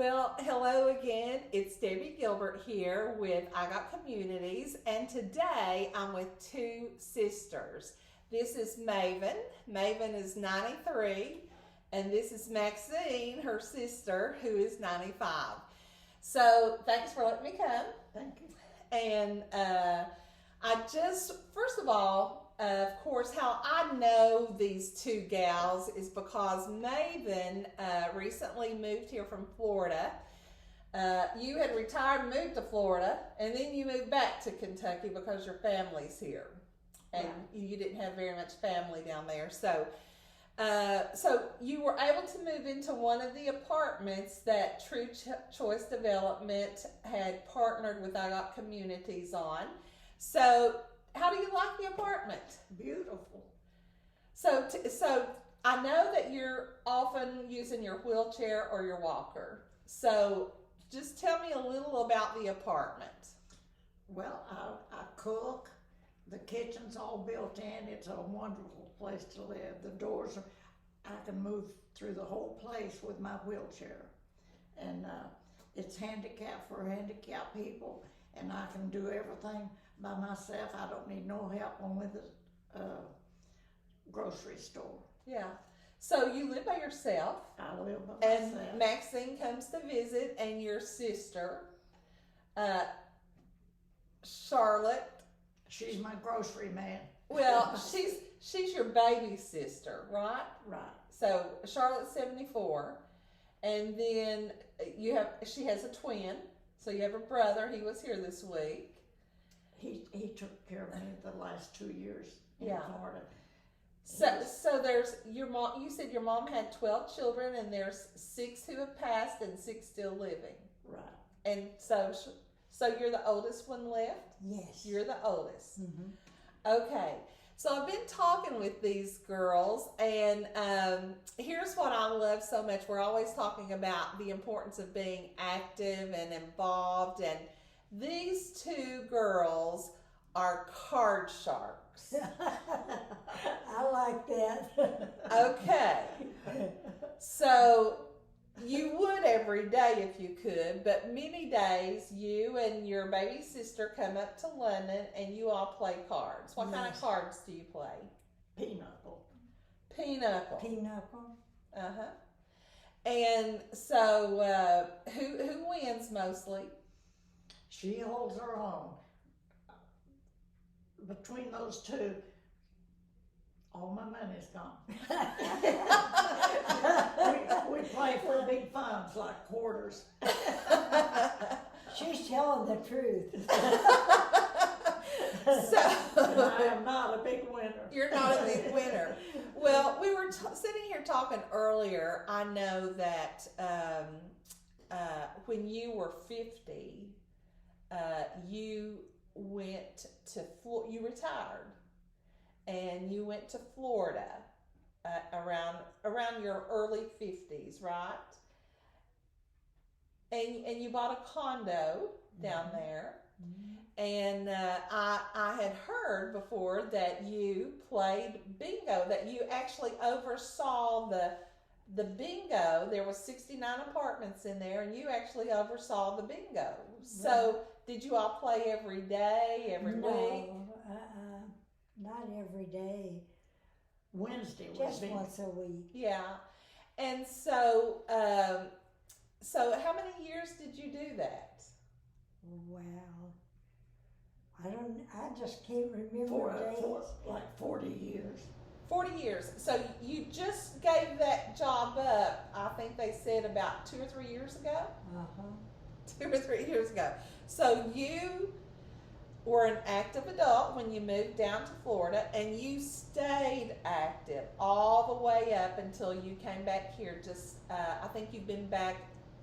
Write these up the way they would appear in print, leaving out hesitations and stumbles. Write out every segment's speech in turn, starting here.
Well, hello again. It's Debbie Gilbert here with IGOT Communities, and today I'm with two sisters. This is Mavin. Mavin is 93, and this is Maxine, her sister, who is 95. So thanks for letting me come. Thank you. And first of all, of course, how I know these two gals is because Mavin recently moved here from Florida. You had retired and moved to Florida, and then you moved back to Kentucky because your family's here. And you didn't have very much family down there. So you were able to move into one of the apartments that True Choice Development had partnered with IGOT Communities on. So how do you like the apartment? Beautiful. So I know that you're often using your wheelchair or your walker. So just tell me a little about the apartment. Well, I cook. The kitchen's all built in. It's a wonderful place to live. The doors are, I can move through the whole place with my wheelchair. And it's handicapped for handicapped people, and I can do everything by myself. I don't need no help. Only the grocery store. Yeah. So you live by yourself. I live by myself. And Maxine comes to visit, and your sister, Charlotte. She's my grocery man. Well, she's your baby sister, right? Right. So Charlotte's 74, and then she has a twin. So you have a brother. He was here this week. He took care of me the last 2 years in Florida. So there's your mom. You said your mom had 12 children, and there's 6 who have passed and 6 still living. Right. And so you're the oldest one left? Yes. You're the oldest. Mm-hmm. Okay. So I've been talking with these girls, and here's what I love so much. We're always talking about the importance of being active and involved, and these two girls are card sharks. I like that. Okay. So you would every day if you could, but many days you and your baby sister come up to London and you all play cards. What kind of cards do you play? Pinochle. Pinochle. Pinochle. Uh-huh. And so who wins mostly? She holds her own. Between those two, all my money's gone. we play for big funds like quarters. She's telling the truth. So I am not a big winner. You're not a big winner. Well, we were sitting here talking earlier. I know that when you were 50, you retired, and you went to Florida around your early 50s, right? And you bought a condo down there. Mm-hmm. And I had heard before that you played bingo, that you actually oversaw the bingo. There was 69 apartments in there, and you actually oversaw the bingo. So did you all play every day, every week? Not every day. Wednesday was Just bingo. once a week. Yeah. And so how many years did you do that? Well, I just can't remember days. Like 40 years. 40 years. So you just gave that job up, I think they said about 2 or 3 years ago? Uh-huh. 2 or 3 years ago. So you were an active adult when you moved down to Florida, and you stayed active all the way up until you came back here. I think you've been back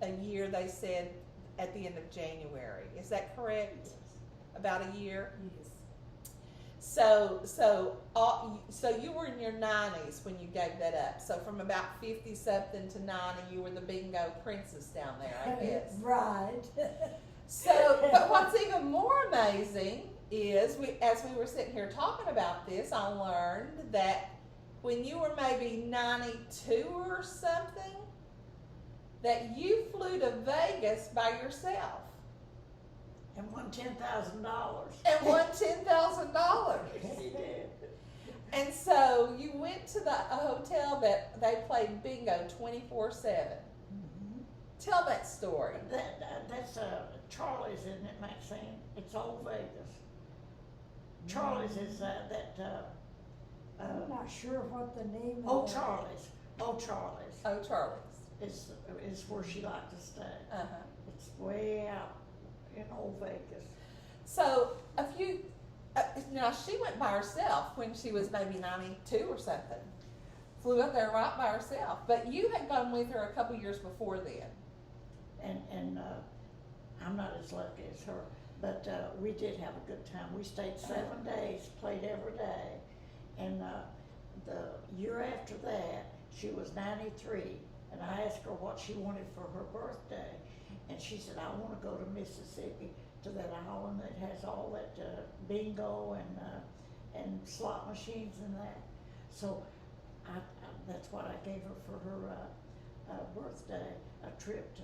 a year, they said, at the end of January. Is that correct? Yes. About a year? Yes. So you were in your 90s when you gave that up. So from about 50 something to 90, you were the bingo princess down there, I guess. Right. So, but what's even more amazing is, as we were sitting here talking about this, I learned that when you were maybe 92 or something, that you flew to Vegas by yourself And won $10,000. and won $10,000. She did. And so you went to a hotel that they played bingo 24/7. Tell that story. That's Charlie's, isn't it, Maxine? It's Old Vegas. Charlie's is I'm not sure what the name of Old it. Charlie's. Old Charlie's Oh, Charlie's. is where she liked to stay. Uh-huh. It's way out in Old Vegas. So now she went by herself when she was maybe 92 or something. Flew up there right by herself. But you had gone with her a couple years before then. And I'm not as lucky as her, but we did have a good time. We stayed 7 days, played every day, and the year after that, she was 93, and I asked her what she wanted for her birthday, and she said, I want to go to Mississippi, to that island that has all that bingo and slot machines and that. So that's what I gave her for her birthday, a trip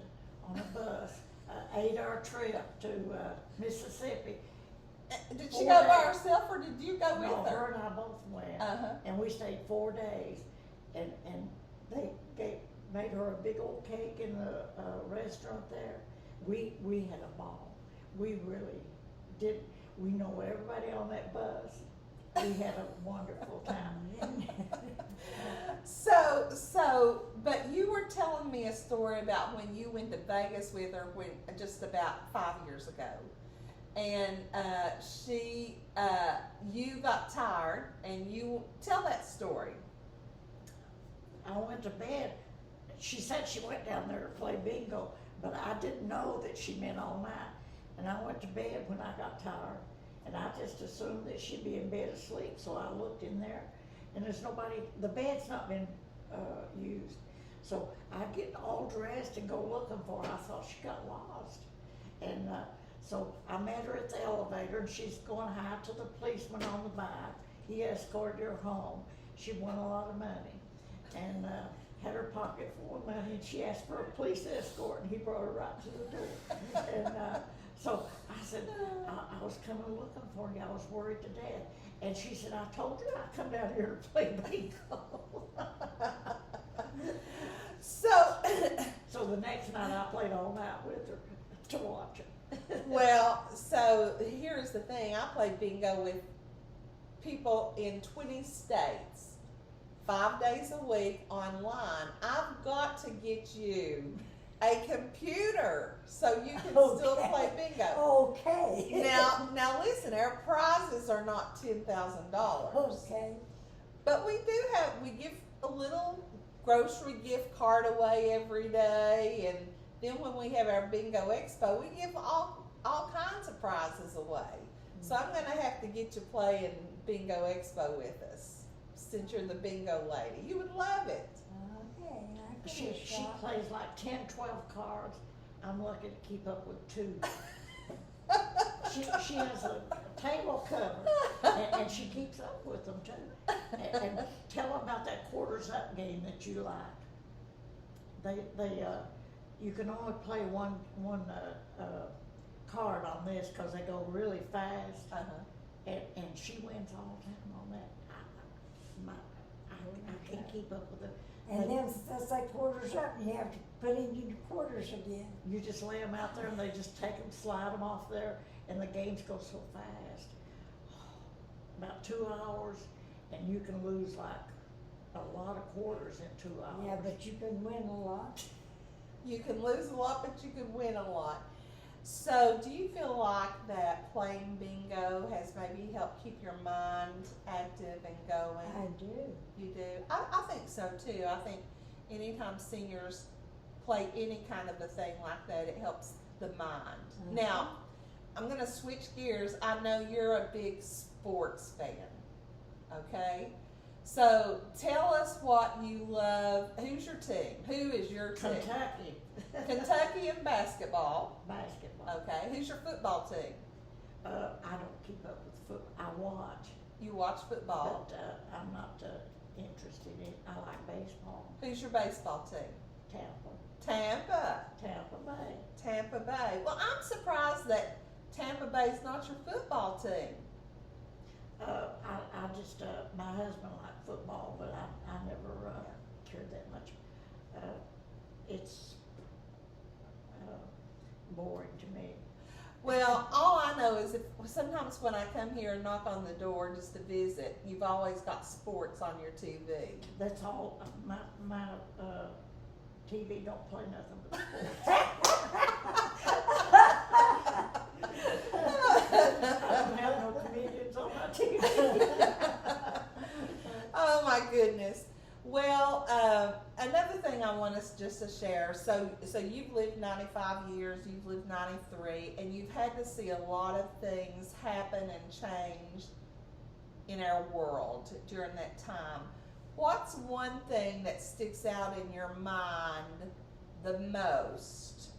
on a bus, an 8-hour trip to Mississippi. Did 4 she go by days. herself or did you go with No, her? her and I both went, Uh-huh. and we stayed 4 days, and they made her a big old cake in the restaurant there. We had a ball. We really did. We know everybody on that bus. We had a wonderful time. But you were telling me a story about when you went to Vegas with her just about 5 years ago. And you got tired, and you tell that story. I went to bed. She said she went down there to play bingo, but I didn't know that she meant all night. And I went to bed when I got tired, and I just assumed that she'd be in bed asleep. So I looked in there, and there's nobody. The bed's not been used. So I get all dressed and go looking for her. I thought she got lost, and so I met her at the elevator, and she's going high to the policeman on the bike. He escorted her home. She won a lot of money, and had her pocket full of money, and she asked for a police escort, and he brought her right to the door. And so I said, I was coming looking for you. I was worried to death. And she said, I told you I'd come down here to play bingo. So the next night I played all night with her to watch it. Well, so here's the thing. I played bingo with people in 20 states, 5 days a week online. I've got to get you a computer so you can still play bingo. Okay. Now listen, our prizes are not $10,000. Okay. But we give a little grocery gift card away every day, and then when we have our bingo expo, we give all kinds of prizes away. So I'm going to have to get you playing bingo expo with us, since you're the bingo lady. You would love it. Okay. I She plays like 10, 12 cards. I'm lucky to keep up with 2. She has a table cover, and she keeps up with them too. And tell them about that quarters up game that you liked. You can only play one card on this because they go really fast. And she wins all the time on that. I can't keep up with it. And then that's like quarters up, and you have to put in your quarters again. You just lay them out there, and they just take them, slide them off there, and the games go so fast. About 2 hours, and you can lose like a lot of quarters in 2 hours. Yeah, but you can win a lot. You can lose a lot, but you can win a lot. So do you feel like that playing bingo has maybe helped keep your mind active and going? I do. You do? I think so too. I think anytime seniors play any kind of a thing like that, it helps the mind. Mhm. Now, I'm going to switch gears. I know you're a big sports fan, okay? So tell us what you love. Who's your team? Who is your team? Kentucky. Kentucky in basketball. Basketball. Okay. Who's your football team? I don't keep up with football. I watch, You watch football. but I'm not interested in. I like baseball. Who's your baseball team? Tampa. Tampa. Tampa Bay. Tampa Bay. Well, I'm surprised that Tampa Bay's not your football team. I just, my husband liked football, but I never cared that much. It's boring to me. Well, all I know is sometimes when I come here and knock on the door just to visit, you've always got sports on your TV. That's all. My TV don't play nothing but sports. I don't have no comedians on my TV. Oh my goodness. Well, another thing I want us just to share. So you've lived 95 years, you've lived 93, and you've had to see a lot of things happen and change in our world during that time. What's one thing that sticks out in your mind the most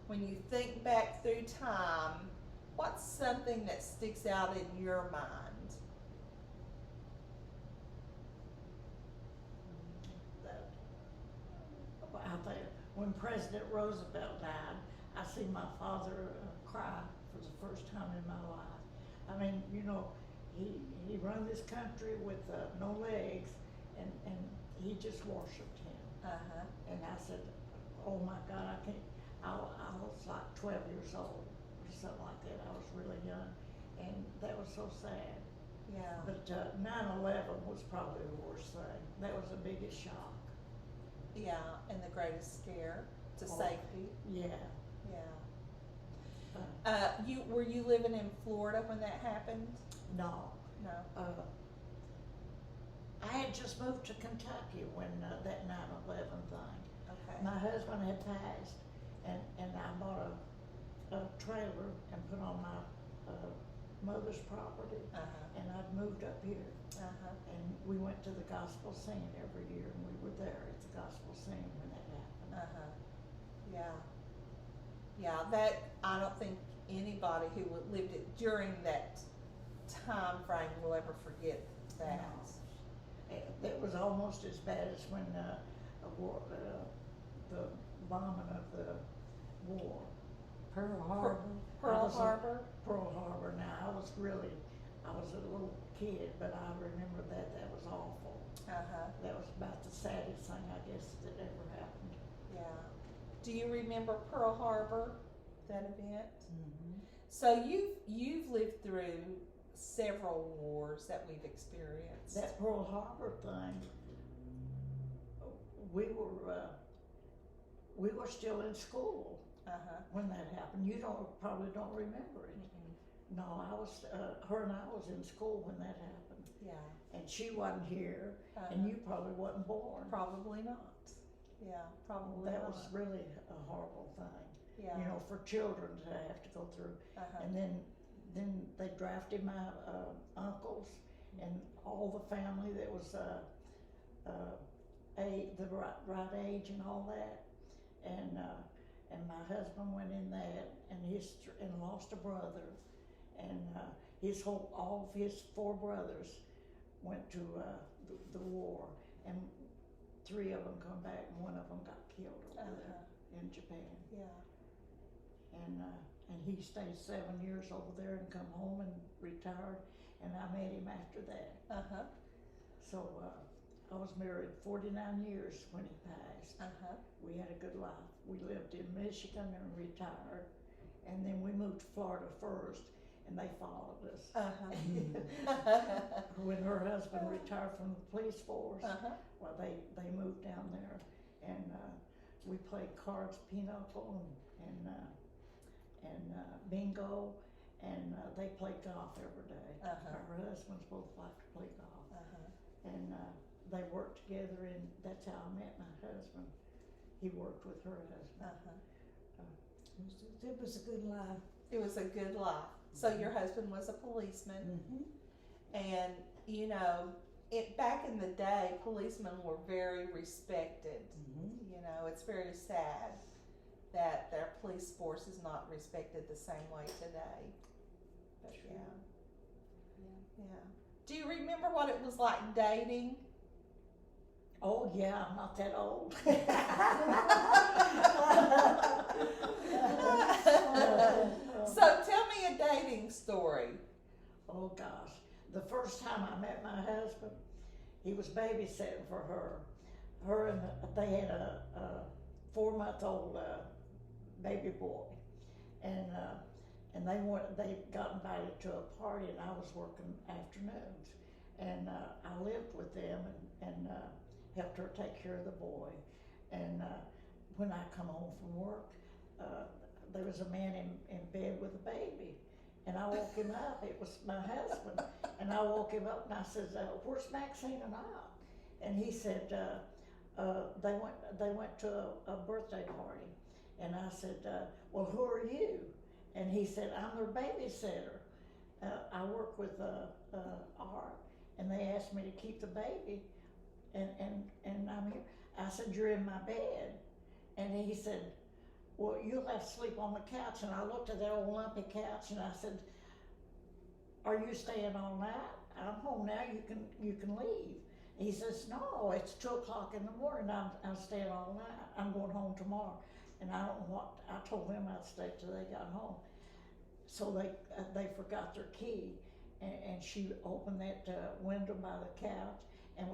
when you think back through time? What's something that sticks out in your mind? I think when President Roosevelt died, I seen my father cry for the first time in my life. I mean, you know, he run this country with no legs, and he just worshipped him. Uh-huh. And I said, oh my God, I can't. I was like 12 years old or something like that. I was really young, and that was so sad. Yeah. But 9/11 was probably the worst thing. That was the biggest shock. Yeah, and the greatest scare to safety. Yeah. Yeah. Were you living in Florida when that happened? No. No. I had just moved to Kentucky when that 9/11 thing. Okay. My husband had passed, and I bought a trailer and put on my mother's property, and I'd moved up here. And we went to the gospel singing every year, and we were there at the gospel singing when that happened. Yeah. Yeah, that, I don't think anybody who lived it during that time frame will ever forget that. No. It was almost as bad as when the bombing of the war. Pearl Harbor. Pearl Harbor? Pearl Harbor. Now, I was a little kid, but I remember that was awful. That was about the saddest thing, I guess, that ever happened. Yeah. Do you remember Pearl Harbor, that event? Mm-hmm. So you've lived through several wars that we've experienced. That Pearl Harbor thing, we were still in school when that happened. You probably don't remember it. Mm-hmm. No, I was. Her and I was in school when that happened. Yeah. And she wasn't here, and you probably wasn't born. Probably not. Yeah, probably That not. was really a horrible thing. Yeah. You know, for children to have to go through. And then they drafted my uncles and all the family that was the right age and all that. And my husband went in that and lost a brother, and all of his 4 brothers went to the war, and 3 of them come back, and 1 of them got killed over there in Japan. Yeah. And he stayed 7 years over there and come home and retired, and I met him after that. So I was married 49 years when he passed. We had a good life. We lived in Michigan and retired, and then we moved to Florida first, and they followed us. When her husband retired from the police force, well, they moved down there, and we played cards, pinochle, and bingo, and they played golf every day. Our husbands both like to play golf, and they worked together, and that's how I met my husband. He worked with her husband. It was a good life. It was a good life. So your husband was a policeman, and you know, back in the day, policemen were very respected. You know, it's very sad that their police force is not respected the same way today. But yeah. Do you remember what it was like dating? Oh, yeah, I'm not that old. So tell me a dating story. Oh, gosh. The first time I met my husband, he was babysitting for her. They had a 4-month-old baby boy, and they got invited to a party, and I was working afternoons, and I lived with them and helped her take care of the boy. And when I come home from work, there was a man in bed with a baby. And I woke him up. It was my husband. And I woke him up and I said, "Where's Maxine and I?" And he said, "They went to a birthday party." And I said, "Well, who are you?" And he said, "I'm their babysitter. I work with Art, and they asked me to keep the baby, and I'm here." I said, "You're in my bed," and he said, "Well, you'll have to sleep on the couch." And I looked at that old lumpy couch and I said, "Are you staying all night? I'm home now. You can leave." And he says, "No, it's 2:00 in the morning. I'm staying all night. I'm going home tomorrow." And I don't know what I told them I'd stay till they got home. So they forgot their key, and she opened that window by the couch and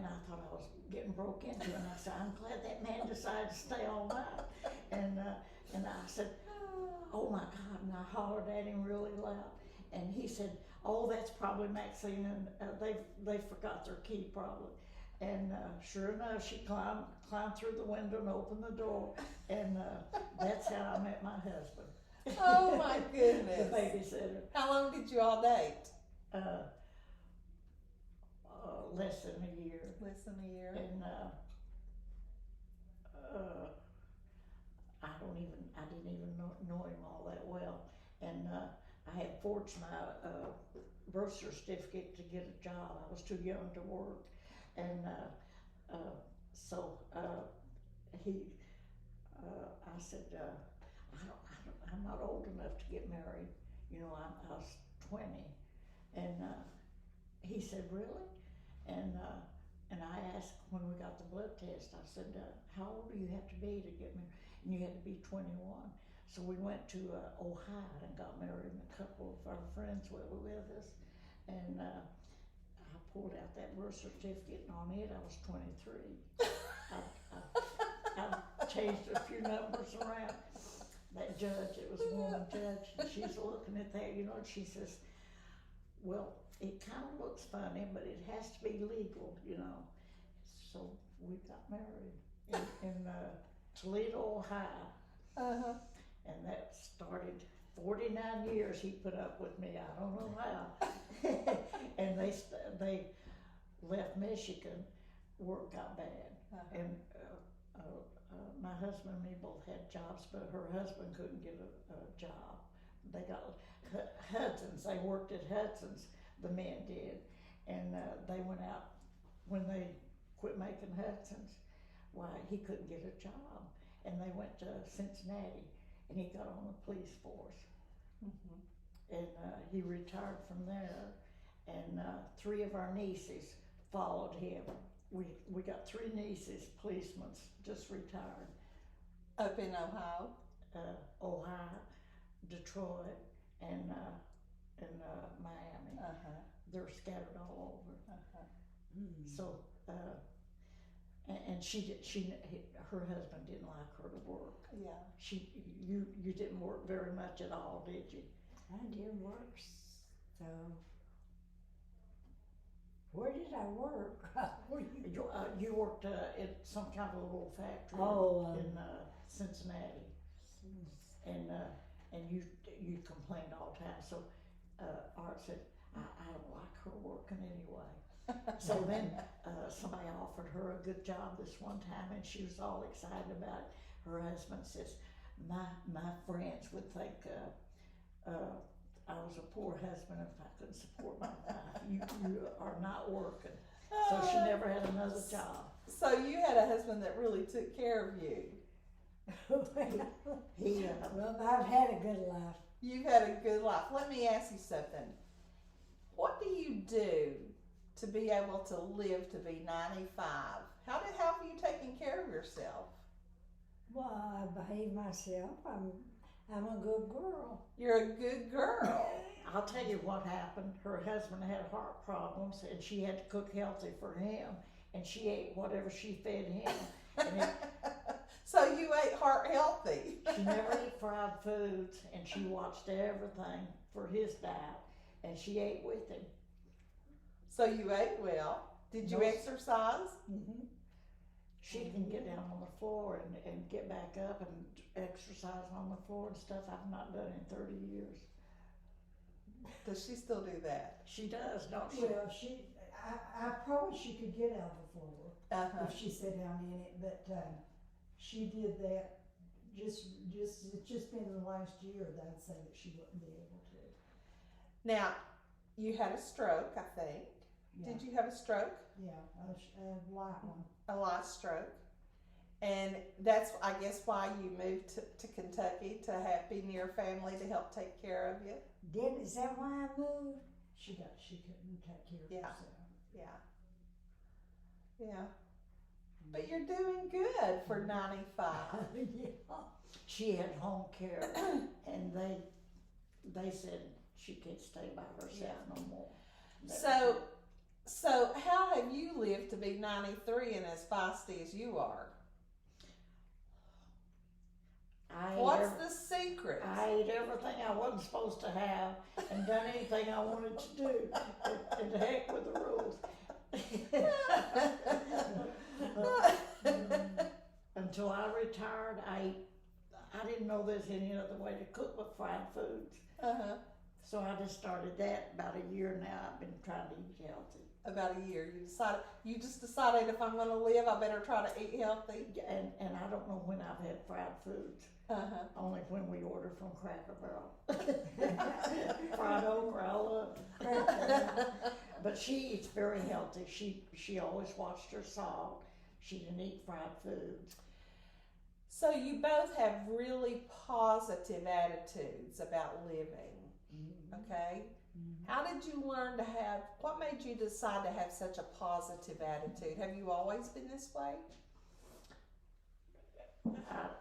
I thought I was getting broke into, and I said, "I'm glad that man decided to stay all night." And I said, "Oh my God!" And I hollered at him really loud, and he said, "Oh, that's probably Maxine, and they forgot their key probably." And sure enough, she climbed through the window and opened the door, and that's how I met my husband. Oh my goodness. The babysitter. How long did you all date? Less than a year. Less than a year. And I didn't even know him all that well. And I had forged my birth certificate to get a job. I was too young to work, and so I said, I'm not old enough to get married. You know, I was 20, and he said, "Really?" And I asked when we got the blood test, I said, "How old do you have to be to get married?" And you had to be 21. So we went to Ohio and got married, and a couple of our friends were with us. And I pulled out that birth certificate, and on it I was 23. I changed a few numbers around. That judge, it was a woman judge, and she's looking at that, you know, and she says, "Well, it kind of looks funny, but it has to be legal, you know." So we got married in Toledo, Ohio. Uh-huh. And that started 49 years he put up with me. I don't know how. And they left Michigan. Work got bad. Uh-huh. And my husband and me both had jobs, but her husband couldn't get a job. They got Hudson's. They worked at Hudson's, the men did. And they went out when they quit making Hudson's. Why, he couldn't get a job. And they went to Cincinnati, and he got on the police force. Mm-hmm. And he retired from there, and 3 of our nieces followed him. We got 3 nieces, policemen, just retired. Up in Ohio? Ohio, Detroit, and Miami. Uh-huh. They're scattered all over. Uh-huh. Mm-hmm. So, and her husband didn't like her to work. Yeah. You didn't work very much at all, did you? I did work, so. Where did I work? You worked at some kind of a little factory in Cincinnati, and you complained all the time. So Art said, I don't like her working anyway. So then somebody offered her a good job this one time, and she was all excited about it. Her husband says, my friends would think I was a poor husband if I couldn't support my wife. You are not working. So she never had another job. So you had a husband that really took care of you. Well, I've had a good life. You've had a good life. Let me ask you something. What do you do to be able to live to be 95? How have you taken care of yourself? Well, I behave myself. I'm a good girl. You're a good girl. I'll tell you what happened. Her husband had heart problems, and she had to cook healthy for him, and she ate whatever she fed him. And So you ate heart healthy. she never ate fried foods, and she watched everything for his diet, and she ate with him. So you ate well. Did you No. exercise? Mm-hmm. She can get down on the floor and get back up and exercise on the floor and stuff I've not done in 30 years. Does she still do that? She does, don't she? Well, I probably she could get out the floor Uh-huh. if she sat down in it, but she did that. It's just been the last year that I'd say that she wouldn't be able to. Now, you had a stroke, I think. Yeah. Did you have a stroke? Yeah, a light one. A light stroke. And that's, I guess, why you moved to Kentucky, to be near family to help take care of you. Is that why I moved? She couldn't take care of Yeah. herself. Yeah. Yeah. But you're doing good for 95. Yeah. She had home care, and they said she can't stay by herself no more. So how have you lived to be 93 and as feisty as you are? What's the secret? I ate everything I wasn't supposed to have and done anything I wanted to do. And the heck with the rules. Until I retired, I didn't know there's any other way to cook with fried foods. Uh-huh. So I just started that about a year now. I've been trying to eat healthy. About a year. You just decided if I'm going to live, I better try to eat healthy. And I don't know when I've had fried foods. Uh-huh. Only when we order from Cracker Barrel. Fried okra, I love it. But she eats very healthy. She always watched her salt. She didn't eat fried foods. So you both have really positive attitudes about living, okay? Mm-hmm. How did you learn to what made you decide to have such a positive attitude? Have you always been this way?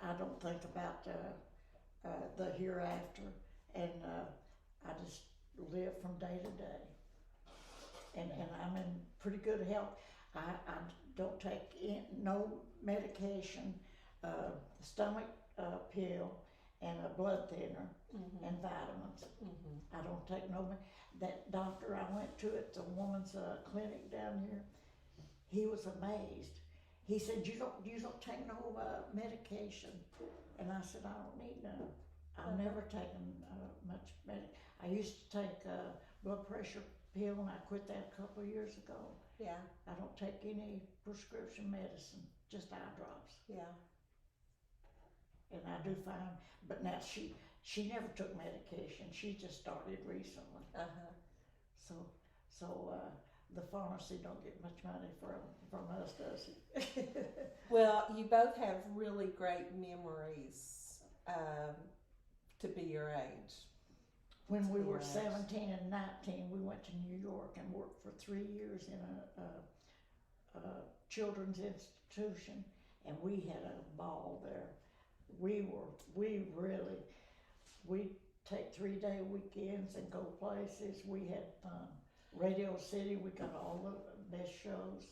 I don't think about the hereafter, and I just live from day to day. And I'm in pretty good health. I don't take no medication, stomach pill, and a blood thinner, and vitamins. I don't take that doctor I went to at the woman's clinic down here, he was amazed. He said, you don't take no medication. And I said, I don't need none. I've never taken much medication. I used to take a blood pressure pill, and I quit that a couple of years ago. Yeah. I don't take any prescription medicine, just eye drops. Yeah. And I do fine. But now she never took medication. She just started recently. Uh-huh. So the pharmacy don't get much money from us, does it? Well, you both have really great memories to be your age. When we were Yes. 17 and 19, we went to New York and worked for 3 years in a children's institution, and we had a ball there. We take 3-day weekends and go places. We had fun. Radio City, we got all the best shows,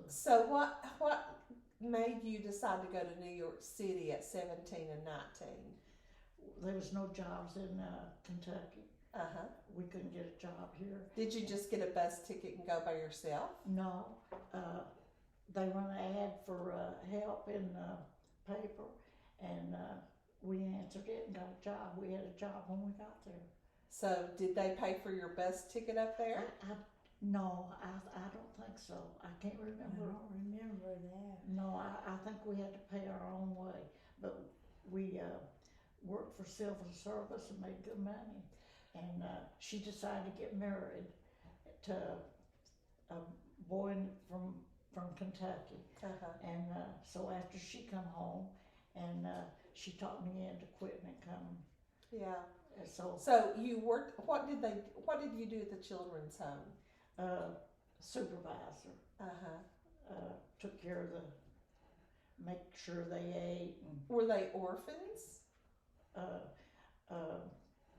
So what made you decide to go to New York City at 17 and 19? There was no jobs in Kentucky. Uh-huh. We couldn't get a job here. Did you just get a bus ticket and go by yourself? No, they run an ad for help in the paper, and we answered it and got a job. We had a job when we got there. So did they pay for your bus ticket up there? No, I don't think so. I can't I remember. don't remember that. No, I think we had to pay our own way, but we worked for civil service and made good money. And she decided to get married to a boy from Kentucky. Uh-huh. And so after she come home, and she talked me into quitting and coming. Yeah. So So you worked. What did you do at the children's home? supervisor. Uh-huh. Took care of make sure they ate, and Were they orphans?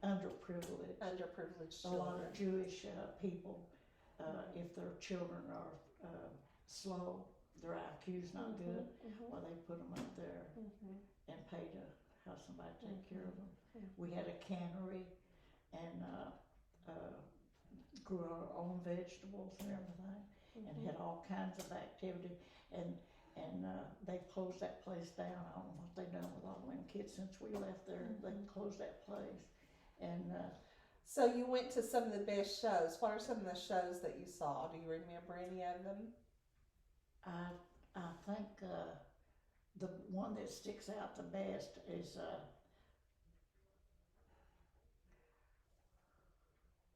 underprivileged. Underprivileged A lot children. of Jewish people, if their children are slow, their IQ's not good, well, they put them up there and pay to have somebody take care of them. We had a cannery and grew our own vegetables and everything, and had all kinds of activity. And they closed that place down. I don't know what they done with all them kids since we left there. They closed that place. And So you went to some of the best shows. What are some of the shows that you saw? Do you remember any of them? I think the one that sticks out the best is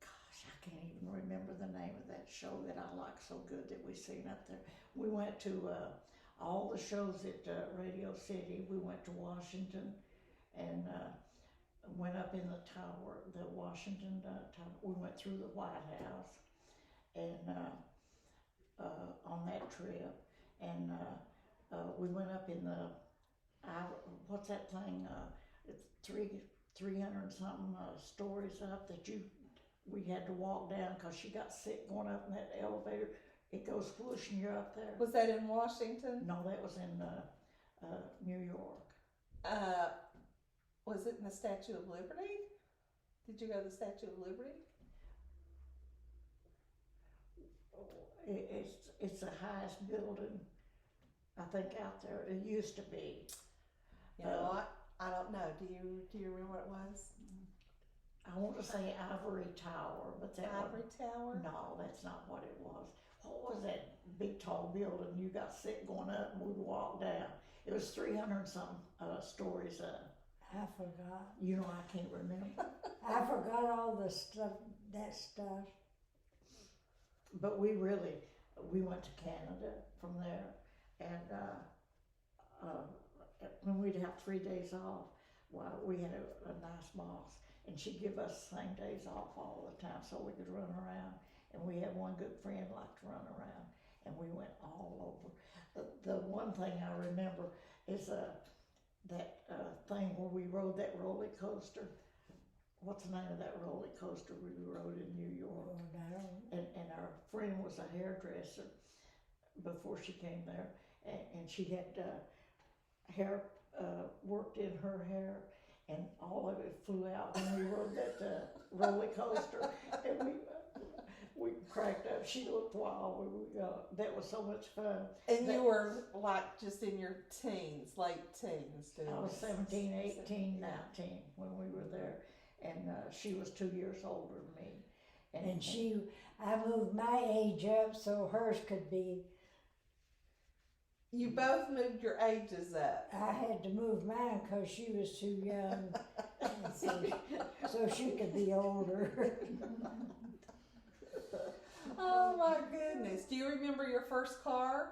gosh, I can't even remember the name of that show that I like so good that we seen up there. We went to all the shows at Radio City. We went to Washington and went up in the tower, the Washington tower. We went through the White House and on that trip, and we went up in the what's that thing? It's 300 something stories up that we had to walk down because she got sick going up in that elevator. It goes whoosh and you're up there. Was that in Washington? No, that was in New York. Was it in the Statue of Liberty? Did you go to the Statue of Liberty? It's the highest building, I think, out there. It used to be. You know what? I don't know. Do you remember what it was? I want to say Ivory Tower, but that Ivory Tower? No, that's not what it was. What was that big tall building? You got sick going up and we'd walk down. It was 300 something stories up. I forgot. You know, I can't remember. I forgot all the stuff, that stuff. But we went to Canada from there, and when we'd have 3 days off, well, we had a nice boss, and she'd give us the same days off all the time so we could run around. And we had one good friend liked to run around, and we went all over. The one thing I remember is that thing where we rode that roller coaster. What's the name of that roller coaster we rode in New York? And our friend was a hairdresser before she came there, and she had hair worked in her hair, and all of it flew out when we rode that roller coaster, and we cracked up. She looked wild. That was so much fun. And you were like just in your teens, late teens. I was 17, 18, 19 when we were there. And she was 2 years older than me. And I moved my age up so hers could be. You both moved your ages up. I had to move mine because she was too young, so she could be older. Oh my goodness. Do you remember your first car?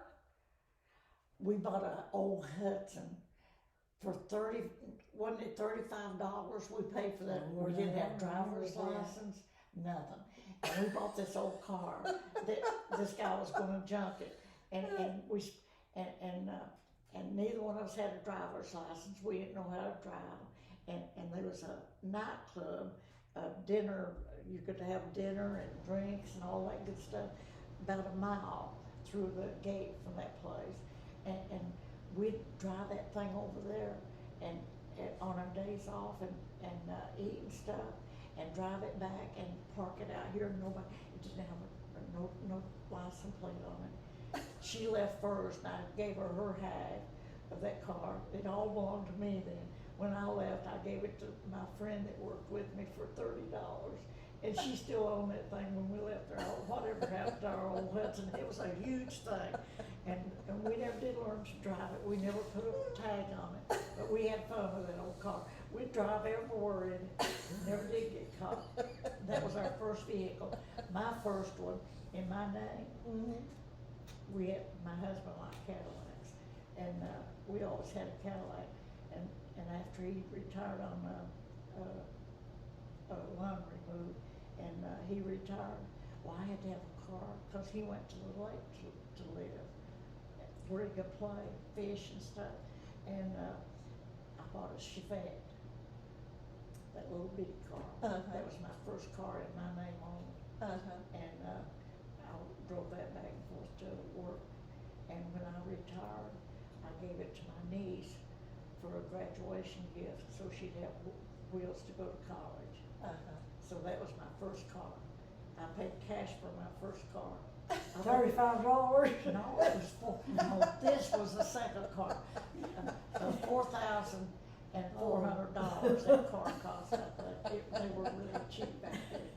We bought an old Hudson for wasn't it $35 we paid for that? We didn't have driver's license, nothing. And we bought this old car that this guy was going to junk it, and neither one of us had a driver's license. We didn't know how to drive, and there was a nightclub, dinner. You could have dinner and drinks and all that good stuff about a mile through the gate from that place, and we'd drive that thing over there and on our days off and eat and stuff, and drive it back and park it out here. Nobody, it didn't have no license plate on it. She left first, and I gave her half of that car. It all belonged to me then. When I left, I gave it to my friend that worked with me for $30. And she still owned that thing when we left there. Whatever happened to our old Hudson, it was a huge thing. And we never did learn to drive it. We never put a tag on it. But we had fun with that old car. We'd drive everywhere in it. Never did get caught. That was our first vehicle. My first one in my name. Mm-hmm. My husband liked Cadillacs. And we always had a Cadillac. And after he retired on lawn remove, and he retired, Well, I had to have a car, cause he went to the lake to live, where he could play, fish and stuff, and, I bought a Chevette, that little bitty car. That was my first car in my name on it. And I drove that back and forth to work. And when I retired, I gave it to my niece for a graduation gift, so she'd have wheels to go to college. So that was my first car. I paid cash for my first car. $35. No, it was no, this was the second car. $4,400 that car cost. I think they were really cheap back then.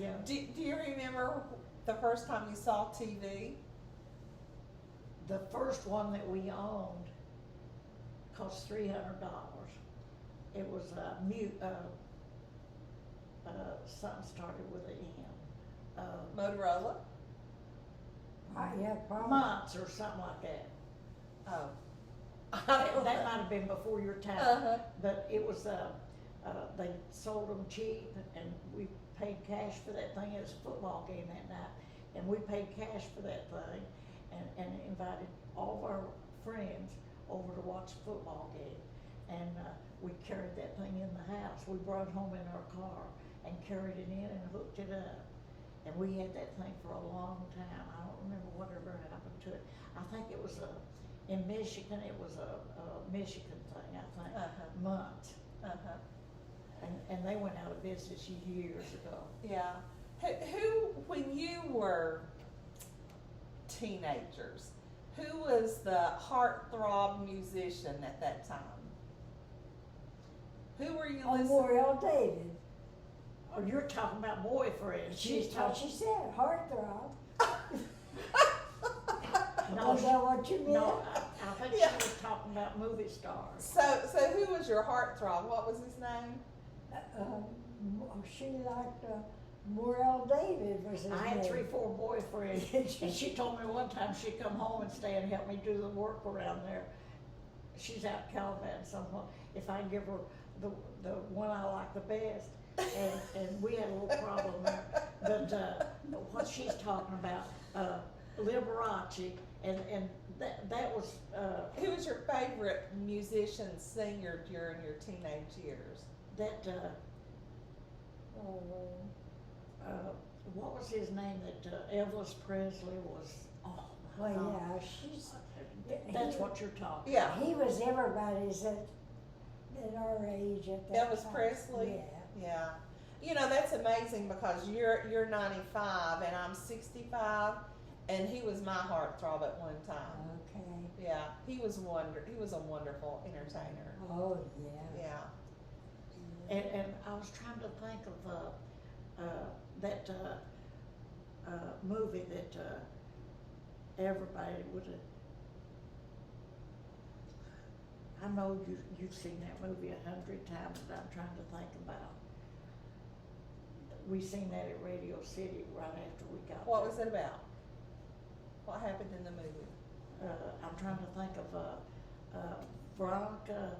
Yeah. Do you remember the first time you saw TV? The first one that we owned cost $300. It was something started with an M. Motorola? Yeah, probably. Months or something like that. Oh. That might have been before your time, but it was, they sold them cheap, and we paid cash for that thing. It was a football game that night, and we paid cash for that thing, and invited all of our friends over to watch the football game. And we carried that thing in the house. We brought it home in our car and carried it in and hooked it up. And we had that thing for a long time. I don't remember whatever happened to it. I think it was in Michigan, it was a Michigan thing, I think, months. And they went out of business years ago. Yeah. Who, when you were teenagers, who was the heartthrob musician at that time? Who were you listening to? Memorial David. Oh, you're talking about boyfriend. She's what she said, heartthrob. No, Is that what you meant? No, I think she was talking about movie stars. So who was your heartthrob? What was his name? She liked Memorial David was his name. I had 3-4 boyfriends, and she told me one time she'd come home and stay and help me do the work around there. She's out in Calavan somewhere. If I give her the one I like the best, and we had a little problem there. But what she's talking about, Liberace, and that was. Who was your favorite musician singer during your teenage years? That. What was his name? That Elvis Presley was. Oh my God. Well, yeah, she's. That's what you're talking. Yeah. He was everybody's at our age at that Elvis time. Presley? Yeah. Yeah. You know, that's amazing because you're 95 and I'm 65, and he was my heartthrob at one time. Okay. Yeah, he was a wonderful entertainer. Oh yeah. Yeah. And I was trying to think of that movie that everybody would have. I know you've seen that movie 100 times, but I'm trying to think about. We seen that at Radio City right after we got What there. was it about? What happened in the movie? I'm trying to think of Veronica.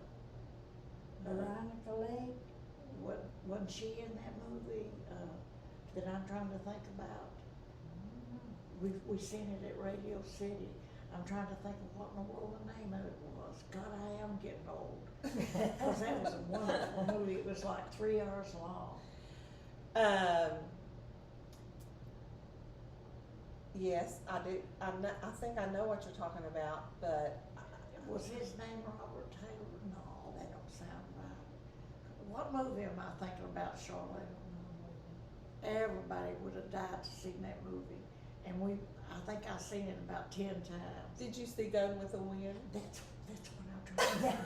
Veronica Lake. Wasn't she in that movie that I'm trying to think about? We seen it at Radio City. I'm trying to think of what in the world the name of it was. God, I am getting old. Because that was a wonderful movie. It was like 3 hours long. Yes, I do. I think I know what you're talking about, but Was his name Robert Taylor? No, that don't sound right. What movie am I thinking about, Charlotte? Everybody would have died to see that movie. And I think I've seen it about 10 times. did you see Gone with the Wind? That's what I'm trying to think.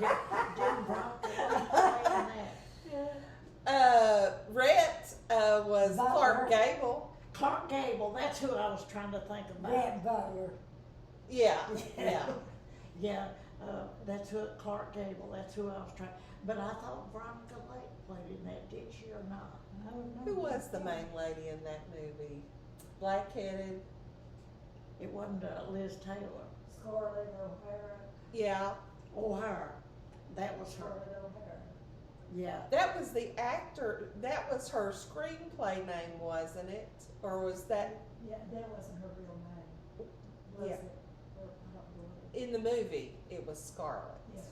Didn't Veronica play in that? Rhett was Butler. Clark Gable. Clark Gable, that's who I was trying to think about. Rhett Butler. Yeah, yeah. Yeah, that's who, Clark Gable, that's who I was trying, but I thought Veronica Lake played in that, did she or not? I don't know. Who was the main lady in that movie? Black-headed? It wasn't Liz Taylor. Scarlett O'Hara. Yeah. Oh, her, that was her. Scarlett O'Hara. Yeah. That was the actor, that was her screenplay name, wasn't it? Or was that Yeah, that wasn't her real name, was Yeah. it? Or, I don't know. in the movie? It was Scarlett. Yeah.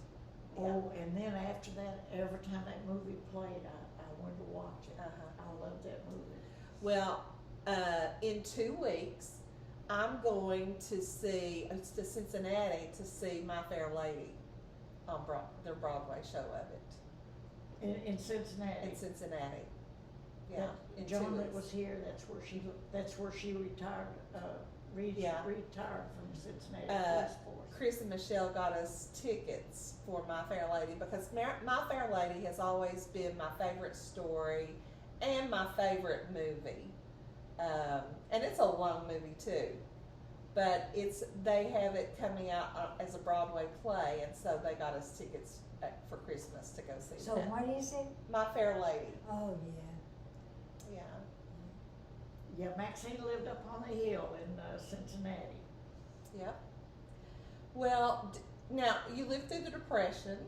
Oh, and then after that, every time that movie played, I went to watch it. Uh-huh. I loved that movie. Well, in 2 weeks, I'm going to to Cincinnati to see My Fair Lady on their Broadway show of it In Cincinnati. in Cincinnati. Yeah, in 2 John that weeks. was here. That's where she retired. Yeah. Retired from Cincinnati Police Force. Chris and Michelle got us tickets for My Fair Lady because My Fair Lady has always been my favorite story and my favorite movie. And it's a long movie too, but they have it coming out as a Broadway play, and so they got us tickets for Christmas to go see So that. what is it? My Fair Lady. Oh, yeah. Yeah. Yeah, Maxine lived up on the hill in Cincinnati. Yep. Well, now you lived through the Depression.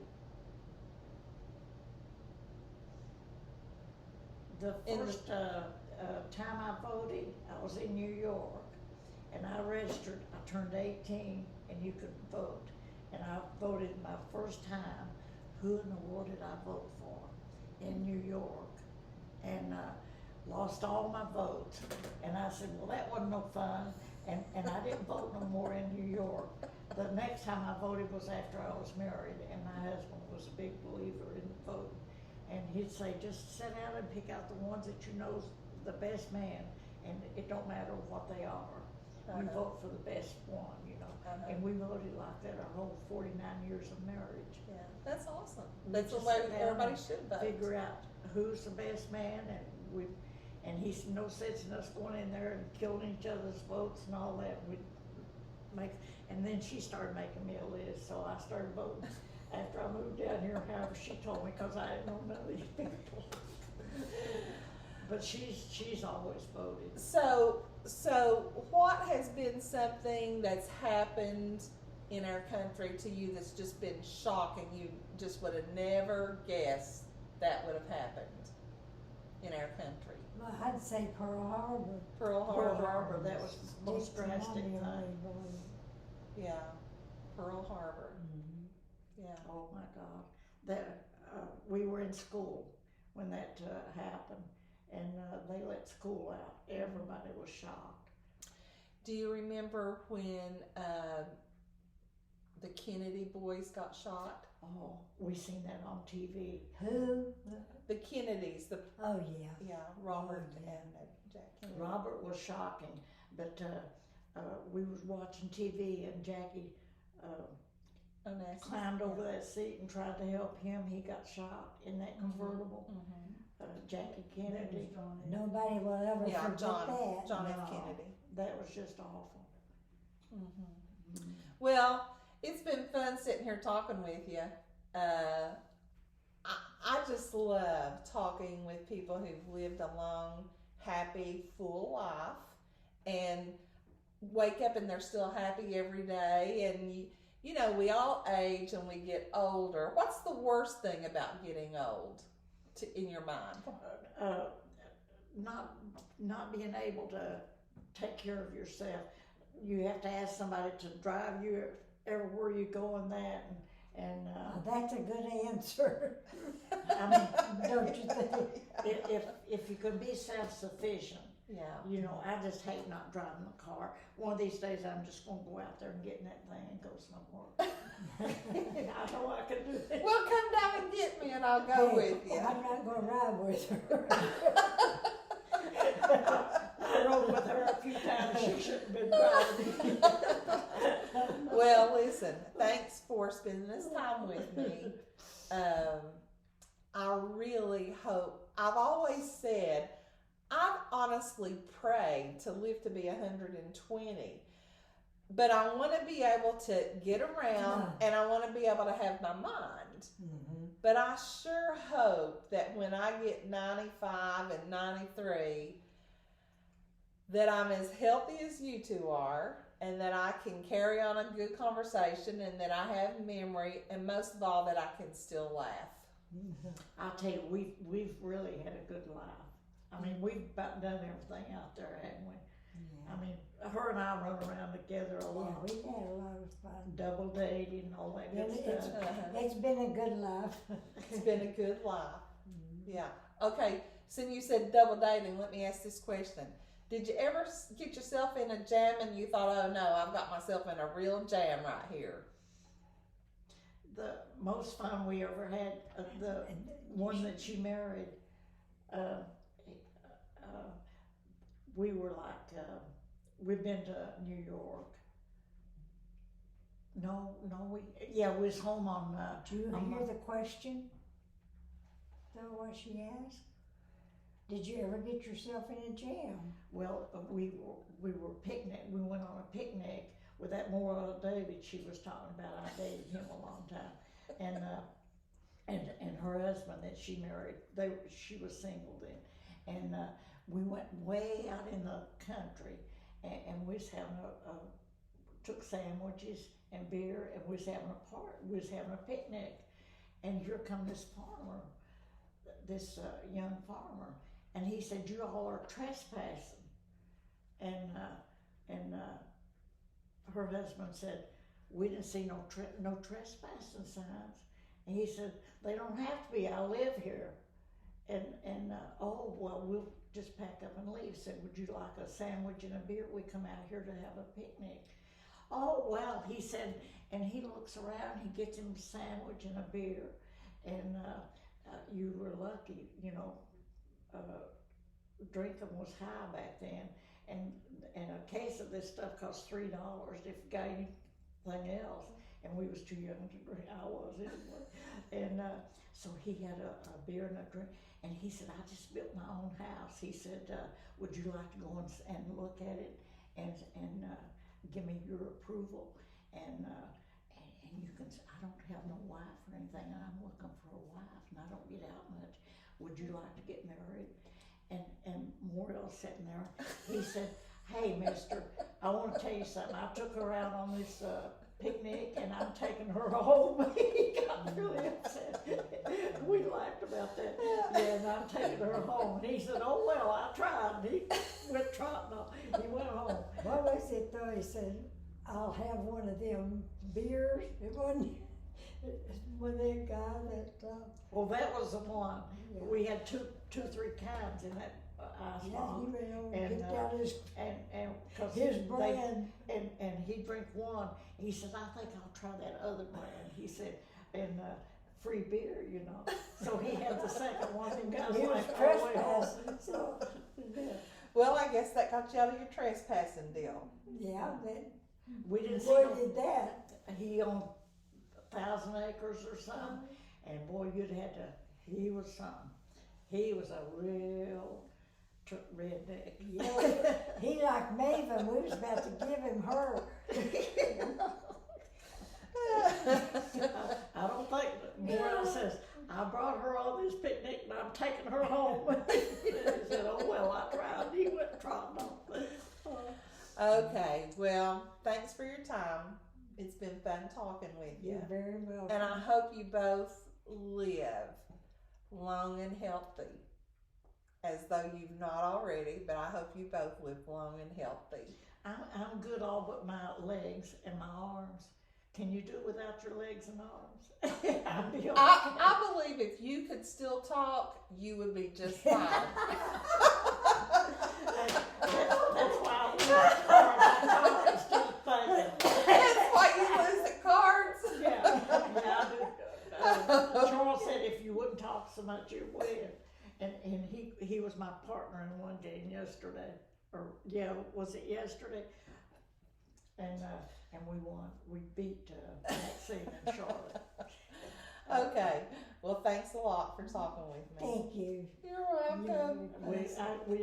The first time I voted, I was in New York, and I registered. I turned 18, and you could vote. And I voted my first time. Who in the world did I vote for in New York? And lost all my votes. And I said, well, that wasn't no fun. And I didn't vote no more in New York. The next time I voted was after I was married, and my husband was a big believer in voting. And he'd say, just sit down and pick out the ones that you know's the best man, and it don't matter what they are. You Uh-huh. vote for the best one, you know. Uh-huh. And we voted like that our whole 49 years of marriage. Yeah, that's awesome. We That's the just way sit down everybody and should vote. Figure out who's the best man, and he said no sense in us going in there and killing each other's votes and all that. And then she started making me a list, so I started voting after I moved down here. However, she told me because I didn't know none of these people. But she's always voted. So what has been something that's happened in our country to you that's just been shocking? You just would have never guessed that would have happened in our country. Well, I'd say Pearl Harbor. Pearl Pearl Harbor. Harbor, that was the most Sticks in my drastic thing. memory, boy. Yeah, Pearl Harbor. Mhm. Yeah. Oh my God! That we were in school when that happened, and they let school out. Everybody was shocked. Do you remember when the Kennedy boys got shot? Oh, we seen that on TV. Who? The Kennedys, Oh, yeah. Robert Oh, yeah. and Jack Kennedy. Robert was shocking, but we was watching TV, and Jackie Onassis. climbed over that seat and tried to help him. He got shot in that convertible. Jackie Kennedy. Nobody will ever Yeah, forget that. John F. No. Kennedy. That was just awful. Well, it's been fun sitting here talking with you. I just love talking with people who've lived a long, happy, full life and wake up and they're still happy every day. And, you know, we all age and we get older. What's the worst thing about getting old in your mind? Not being able to take care of yourself. You have to ask somebody to drive you everywhere you go and that, and That's a good answer. I mean, Don't you think? if you could be self-sufficient, Yeah. you know, I just hate not driving the car. One of these days, I'm just gonna go out there and get in that thing and go somewhere. I know I can do it. Well, come down and get me and I'll go with you. I'm not going to ride with her. I rode with her a few times. She shouldn't have been driving. Well, listen, thanks for spending this time with me. I really hope, I've always said, I've honestly prayed to live to be 120, but I want to be able to get around and I want to be able to have my mind. Mm-hmm. But I sure hope that when I get 95 and 93, that I'm as healthy as you two are, and that I can carry on a good conversation, and that I have memory, and most of all, that I can still laugh. I tell you, we've really had a good life. I mean, we've about done everything out there, haven't we? Yeah. I mean, her and I run around together a Yeah, lot, we've had a lot of fun. double dating and all that Yeah, good it's, stuff. it's been a good life. It's been a good life. Yeah. Okay. So you said double dating. Let me ask this question. Did you ever get yourself in a jam and you thought, oh no, I've got myself in a real jam right here? The most fun we ever had, the one that she married, we were like, we've been to New York. We was home on, Do you hear the question? Though what she asked? Did you ever get yourself in a jam? well, we were picnic, we went on a picnic with that Moral David she was talking about. I dated him a long time. And her husband that she married, she was single then. And we went way out in the country and we was having took sandwiches and beer and we was having a party, we was having a picnic. And here come this farmer, this young farmer, and he said, "You all are trespassing." And her husband said, "We didn't see no trespassing signs." And he said, "They don't have to be. I live here." And oh well, we'll just pack up and leave. Said, "Would you like a sandwich and a beer? We come out here to have a picnic." Oh well, he said, and he looks around. He gets him a sandwich and a beer, and you were lucky, you know. Drinking was high back then, and a case of this stuff cost $3 if you got anything else. And we was too young to drink. I was anyway. And so he had a beer and a drink, and he said, "I just built my own house." He said, "Would you like to go and look at it and give me your approval? And you can. I don't have no wife or anything, and I'm looking for a wife, and I don't get out much. Would you like to get married?" And Morrell's sitting there. He said, "Hey, mister, I want to tell you something. I took her out on this picnic, and I'm taking her home." He got really upset. We laughed about that. Yeah, and I'm taking her home. And he said, "Oh, well, I tried." And he went trotting off. He went home. What was it though? He said, "I'll have one of them beers." It wasn't when that guy that. Well, that was the one. Yeah. We had two, three kinds in that ice Yeah, box. he went over And, and picked out And cause his they- brand. and he'd drink one. He said, "I think I'll try that other brand." He said, and free beer, you know. So he had the second one. And guys He was like, "Oh, wait, trespassing, so, yeah." Well, I guess that got you out of your trespassing deal. yeah, but We didn't see boy no, did that. he owned 1,000 acres or something, and boy, you'd had to. He was something. He was a real redneck. Yeah, he like Mavin, we was about to give him her. I don't think Morrell says, "I brought her on this picnic and I'm taking her home." He said, "Oh well, I tried." He went trotting off. Okay, well, thanks for your time. It's been fun talking with you. You're very welcome. And I hope you both live long and healthy, as though you've not already, but I hope you both live long and healthy. I'm good all but my legs and my arms. Can you do it without your legs and arms? I'd be okay. I believe if you could still talk, you would be just fine. That's why I lose cards. I talk instead of thinking. That's why you lose at cards. Yeah, I do. Charles said if you wouldn't talk so much, you'd win. And he was my partner in one game yesterday. Or yeah, was it yesterday? And we won. We beat Maxine and Charlotte. Okay. Well, thanks a lot for talking with me. Thank you. You're welcome. You're We